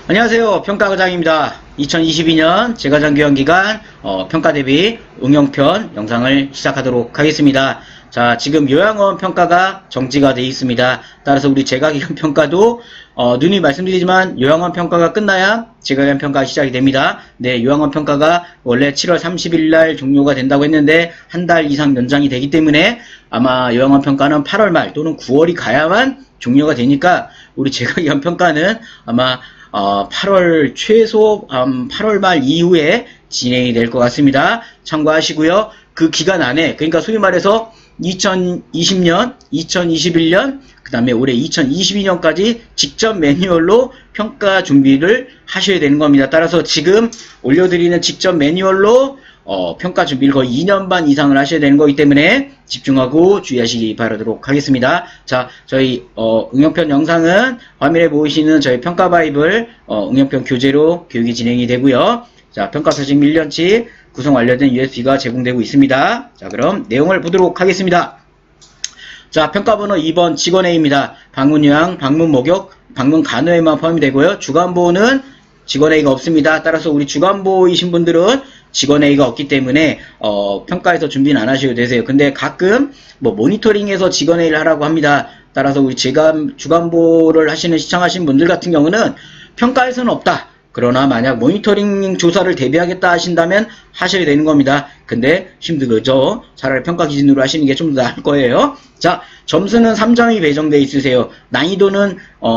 안녕하세요. 평가과장입니다. 2022년 재과장교환기간 평가 대비 응용편 영상을 시작하도록 하겠습니다. 자, 지금 요양원 평가가 정지가 되어 있습니다. 따라서 우리 재과기간 평가도 누누이 말씀드리지만 요양원 평가가 끝나야 재과기간 평가가 시작이 됩니다. 네, 요양원 평가가 원래 7월 30일 날 종료가 된다고 했는데 한 달 이상 연장이 되기 때문에 아마 요양원 평가는 8월 말 또는 9월이 가야만 종료가 되니까 우리 재과기간 평가는 아마 8월 최소 8월 말 이후에 진행이 될 것 같습니다. 참고하시고요. 그 기간 안에, 그러니까 소위 말해서 2020년, 2021년, 그 다음에 올해 2022년까지 직접 매뉴얼로 평가 준비를 하셔야 되는 겁니다. 따라서 지금 올려드리는 직접 매뉴얼로 평가 준비를 거의 2년 반 이상을 하셔야 되는 거기 때문에 집중하고 주의하시기 바라도록 하겠습니다. 자, 저희 응용편 영상은 화면에 보이시는 저희 평가 바이블 응용편 교재로 교육이 진행이 되고요. 자, 평가 서식 1년치 구성 완료된 USB가 제공되고 있습니다. 자, 그럼 내용을 보도록 하겠습니다. 자, 평가번호 2번 직원A입니다. 방문요양, 방문 목욕, 방문 간호에만 포함이 되고요. 주간보호는 직원A가 없습니다. 따라서 우리 주간보호이신 분들은 직원A가 없기 때문에 평가에서 준비는 안 하셔도 되세요. 근데 가끔 뭐 모니터링에서 직원A를 하라고 합니다. 따라서 우리 주간보호를 하시는 시청하신 분들 같은 경우는 평가에서는 없다. 그러나 만약 모니터링 조사를 대비하겠다 하신다면 하셔야 되는 겁니다. 근데 힘들죠. 차라리 평가 기준으로 하시는 게 좀 더 나을 거예요. 자, 점수는 3점이 배정되어 있으세요. 난이도는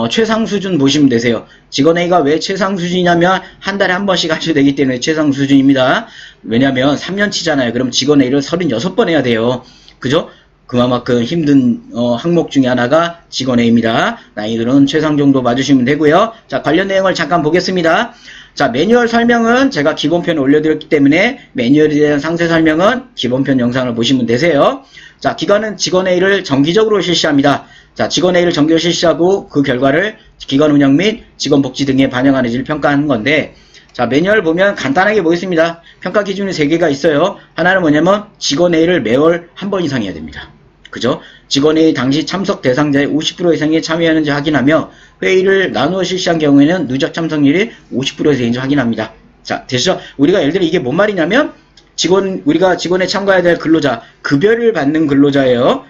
최상 수준 보시면 되세요. 직원A가 왜 최상 수준이냐면 한 달에 한 번씩 하셔야 되기 때문에 최상 수준입니다. 왜냐면 3년치잖아요. 그럼 직원A를 36번 해야 돼요. 그죠? 그만큼 힘든 항목 중에 하나가 직원A입니다. 난이도는 최상 정도 맞으시면 되고요. 자, 관련 내용을 잠깐 보겠습니다. 자, 매뉴얼 설명은 제가 기본편에 올려드렸기 때문에 매뉴얼에 대한 상세 설명은 기본편 영상을 보시면 되세요. 자, 기관은 직원A를 정기적으로 실시합니다. 자, 직원A를 정기적으로 실시하고 그 결과를 기관 운영 및 직원 복지 등에 반영하는 지를 평가하는 건데, 자, 매뉴얼 보면 간단하게 보겠습니다. 평가 기준이 3개가 있어요. 하나는 뭐냐면 직원A를 매월 한 번 이상 해야 됩니다. 그죠? 직원A 당시 참석 대상자의 50% 이상이 참여하는지 확인하며 회의를 나누어 실시한 경우에는 누적 참석률이 50% 이상인지 확인합니다. 자, 되시죠? 우리가 예를 들어 이게 뭔 말이냐면 우리가 직원에 참가해야 될 근로자, 급여를 받는 근로자예요.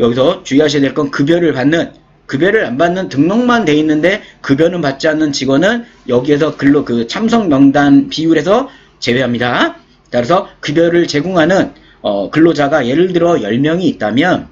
여기서 주의하셔야 될 건 급여를 안 받는 등록만 돼 있는데 급여는 받지 않는 직원은 여기에서 참석 명단 비율에서 제외합니다. 따라서 급여를 제공하는 근로자가 예를 들어 10명이 있다면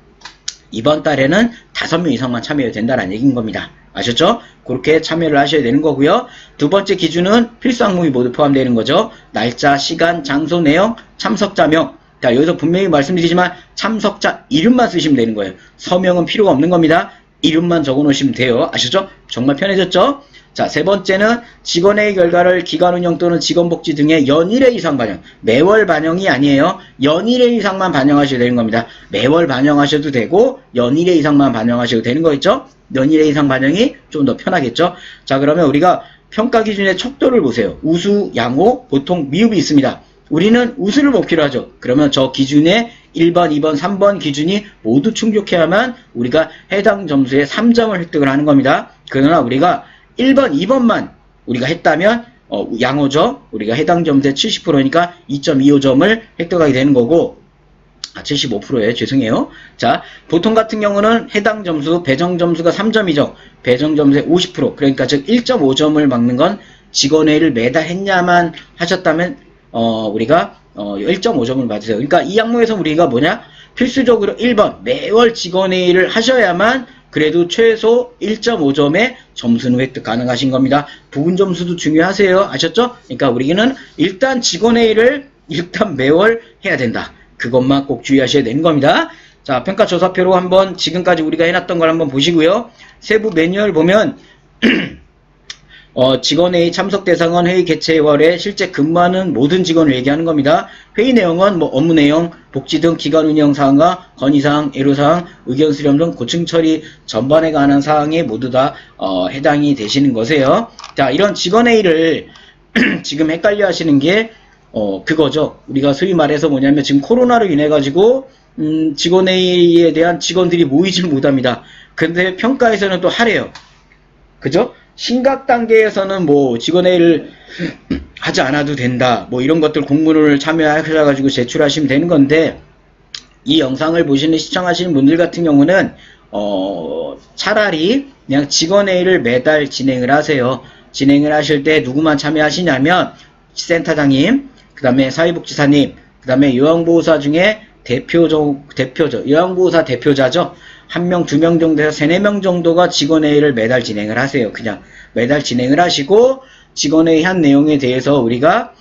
이번 달에는 5명 이상만 참여해도 된다는 얘기인 겁니다. 아셨죠? 그렇게 참여를 하셔야 되는 거고요. 두 번째 기준은 필수 항목이 모두 포함되는 거죠. 날짜, 시간, 장소, 내용, 참석자명. 자, 여기서 분명히 말씀드리지만 참석자 이름만 쓰시면 되는 거예요. 서명은 필요가 없는 겁니다. 이름만 적어 놓으시면 돼요. 아시죠? 정말 편해졌죠? 자, 세 번째는 직원의 결과를 기관 운영 또는 직원복지 등의 연일회 이상 반영. 매월 반영이 아니에요. 연일회 이상만 반영하셔야 되는 겁니다. 매월 반영하셔도 되고 연일회 이상만 반영하셔도 되는 거겠죠? 연일회 이상 반영이 좀 더 편하겠죠? 자, 그러면 우리가 평가 기준의 척도를 보세요. 우수, 양호, 보통, 미흡이 있습니다. 우리는 우수를 목표로 하죠. 그러면 저 기준에 1번, 2번, 3번 기준이 모두 충족해야만 우리가 해당 점수의 3점을 획득을 하는 겁니다. 그러나 우리가 1번, 2번만 우리가 했다면 양호죠. 우리가 해당 점수의 70%니까 2.25점을 획득하게 되는 거고 75%예요. 죄송해요. 자, 보통 같은 경우는 해당 점수, 배정 점수가 3점이죠. 배정 점수의 50%, 그러니까 즉 1.5점을 막는 건 직원회의를 매달 했냐만 하셨다면 우리가 1.5점을 받으세요. 그러니까 이 항목에서 우리가 뭐냐? 필수적으로 1번 매월 직원회의를 하셔야만 그래도 최소 1.5점의 점수는 획득 가능하신 겁니다. 부분 점수도 중요하세요. 아셨죠? 그러니까 우리는 일단 직원회의를 일단 매월 해야 된다. 그것만 꼭 주의하셔야 되는 겁니다. 자, 평가조사표로 한번 지금까지 우리가 해놨던 걸 한번 보시고요. 세부 매뉴얼 보면 직원회의 참석 대상은 회의 개최월에 실제 근무하는 모든 직원을 얘기하는 겁니다. 회의 내용은 뭐 업무 내용, 복지 등 기관 운영 사항과 건의사항, 애로사항, 의견 수렴 등 고충 처리 전반에 관한 사항에 모두 다 해당이 되시는 거세요. 자, 이런 직원회의를 지금 헷갈려 하시는 게 그거죠. 우리가 소위 말해서 뭐냐면 지금 코로나로 인해 가지고 직원회의에 대한 직원들이 모이질 못합니다. 근데 평가에서는 또 하래요. 그죠? 심각 단계에서는 뭐 직원회의를 하지 않아도 된다, 뭐 이런 것들 공문을 참여하셔가지고 제출하시면 되는 건데, 이 영상을 보시는 시청하시는 분들 같은 경우는 차라리 그냥 직원회의를 매달 진행을 하세요. 진행을 하실 때 누구만 참여하시냐면 센터장님, 그 다음에 사회복지사님, 그 다음에 요양보호사 중에 대표죠. 요양보호사 대표자죠. 1명, 2명 정도에서 3, 4명 정도가 직원회의를 매달 진행을 하세요. 그냥 매달 진행을 하시고, 직원회의 한 내용에 대해서 우리가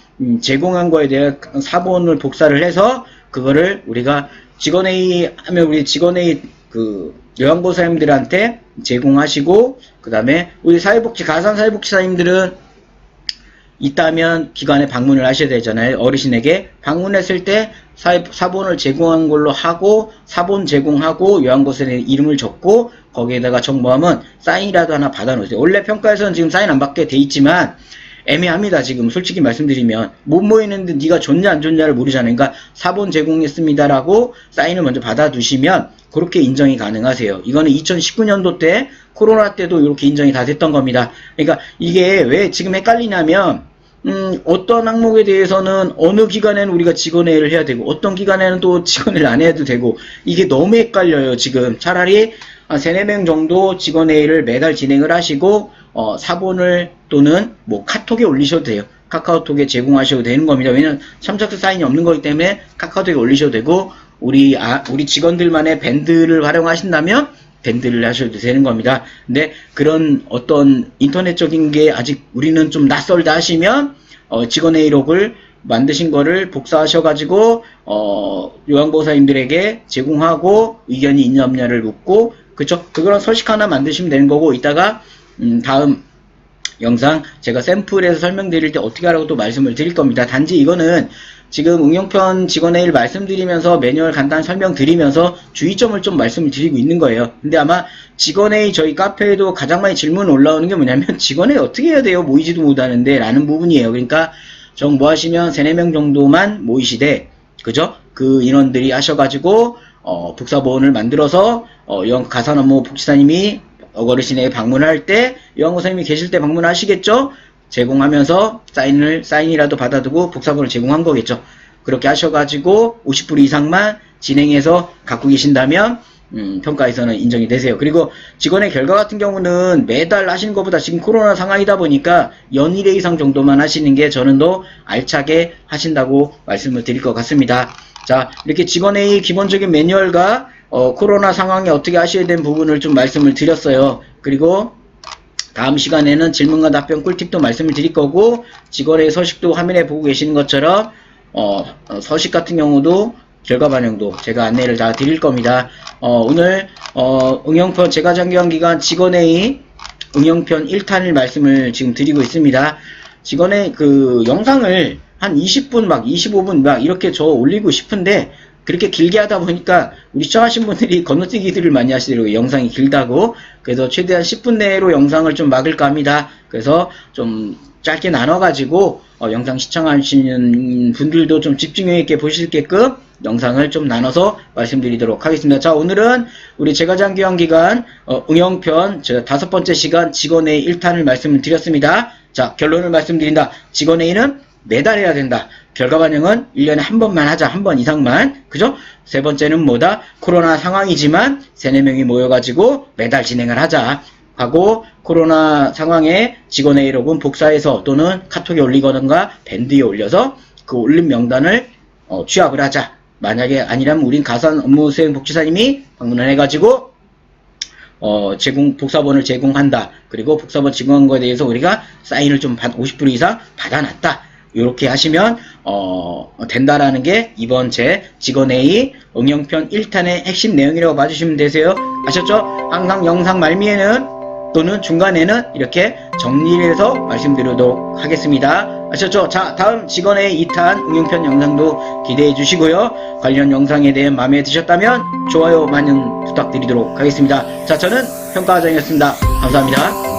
제공한 거에 대해 사본을 복사를 해서 그거를 우리가 직원회의 하면 우리 직원회의 요양보호사님들한테 제공하시고, 그 다음에 우리 가산사회복지사님들은 있다면 기관에 방문을 하셔야 되잖아요. 어르신에게 방문했을 때 사본을 제공한 걸로 하고, 사본 제공하고 요양보호사의 이름을 적고 거기에다가 정보하면 사인이라도 하나 받아 놓으세요. 원래 평가에서는 지금 사인 안 받게 돼 있지만 애매합니다. 지금 솔직히 말씀드리면 못 모이는데 네가 좋냐 안 좋냐를 모르잖아요. 그러니까 사본 제공했습니다라고 사인을 먼저 받아 두시면 그렇게 인정이 가능하세요. 이거는 2019년도 때 코로나 때도 이렇게 인정이 다 됐던 겁니다. 그러니까 이게 왜 지금 헷갈리냐면 어떤 항목에 대해서는 어느 기관에는 우리가 직원회의를 해야 되고 어떤 기관에는 또 직원회의를 안 해도 되고, 이게 너무 헷갈려요. 지금 차라리 한 3, 4명 정도 직원회의를 매달 진행을 하시고 사본을 또는 뭐 카톡에 올리셔도 돼요. 카카오톡에 제공하셔도 되는 겁니다. 왜냐면 참석자 사인이 없는 거기 때문에 카카오톡에 올리셔도 되고, 우리 직원들만의 밴드를 활용하신다면 밴드를 하셔도 되는 겁니다. 근데 그런 어떤 인터넷적인 게 아직 우리는 좀 낯설다 하시면 직원회의록을 만드신 거를 복사하셔가지고 요양보호사님들에게 제공하고 의견이 있냐 없냐를 묻고, 그쵸? 그거랑 서식 하나 만드시면 되는 거고, 이따가 다음 영상 제가 샘플에서 설명드릴 때 어떻게 하라고 또 말씀을 드릴 겁니다. 단지 이거는 지금 응용편 직원회의를 말씀드리면서 매뉴얼 간단히 설명드리면서 주의점을 좀 말씀을 드리고 있는 거예요. 근데 아마 직원회의 저희 카페에도 가장 많이 질문 올라오는 게 뭐냐면 직원회의 어떻게 해야 돼요? 모이지도 못하는데 라는 부분이에요. 그러니까 뭐 하시면 3, 4명 정도만 모이시되, 그죠? 그 인원들이 하셔가지고 복사본을 만들어서 가산업무 복지사님이 어르신에게 방문할 때, 요양보호사님이 계실 때 방문하시겠죠? 제공하면서 사인이라도 받아두고 복사본을 제공한 거겠죠. 그렇게 하셔가지고 50불 이상만 진행해서 갖고 계신다면 평가에서는 인정이 되세요. 그리고 직원의 결과 같은 경우는 매달 하시는 것보다 지금 코로나 상황이다 보니까 연일회 이상 정도만 하시는 게 저는 더 알차게 하신다고 말씀을 드릴 것 같습니다. 자, 이렇게 직원회의 기본적인 매뉴얼과 코로나 상황에 어떻게 하셔야 되는 부분을 좀 말씀을 드렸어요. 그리고 다음 시간에는 질문과 답변 꿀팁도 말씀을 드릴 거고, 직원의 서식도 화면에 보고 계시는 것처럼 서식 같은 경우도 결과 반영도 제가 안내를 다 드릴 겁니다. 오늘 응용편 제가장기간기간 직원회의 응용편 1탄을 말씀을 지금 드리고 있습니다. 직원의 그 영상을 한 20분 막 25분 막 이렇게 저 올리고 싶은데 그렇게 길게 하다 보니까 우리 시청하신 분들이 건너뛰기들을 많이 하시더라고요. 영상이 길다고. 그래서 최대한 10분 내로 영상을 좀 막을까 합니다. 그래서 좀 짧게 나눠가지고 영상 시청하시는 분들도 좀 집중력 있게 보실게끔 영상을 좀 나눠서 말씀드리도록 하겠습니다. 자, 오늘은 우리 제가장기간기간 응용편 제가 5번째 시간 직원회의 1탄을 말씀을 드렸습니다. 자, 결론을 말씀드린다. 직원회의는 매달 해야 된다. 결과 반영은 1년에 한 번만 하자. 한 번 이상만. 그죠? 세 번째는 뭐다? 코로나 상황이지만 3, 4명이 모여가지고 매달 진행을 하자. 하고 코로나 상황에 직원회의록은 복사해서 또는 카톡에 올리거나 밴드에 올려서 그 올린 명단을 취합을 하자. 만약에 아니라면 우린 가산 업무 수행 복지사님이 방문을 해가지고 복사본을 제공한다. 그리고 복사본 제공한 거에 대해서 우리가 사인을 좀 50불 이상 받아놨다. 이렇게 하시면 된다라는 게 이번 제 직원회의 응용편 1탄의 핵심 내용이라고 봐주시면 되세요. 아셨죠? 항상 영상 말미에는 또는 중간에는 이렇게 정리해서 말씀드리도록 하겠습니다. 아셨죠? 자, 다음 직원회의 2탄 응용편 영상도 기대해 주시고요. 관련 영상에 대해 마음에 드셨다면 좋아요 많이 부탁드리도록 하겠습니다. 자, 저는 평가과장이었습니다. 감사합니다.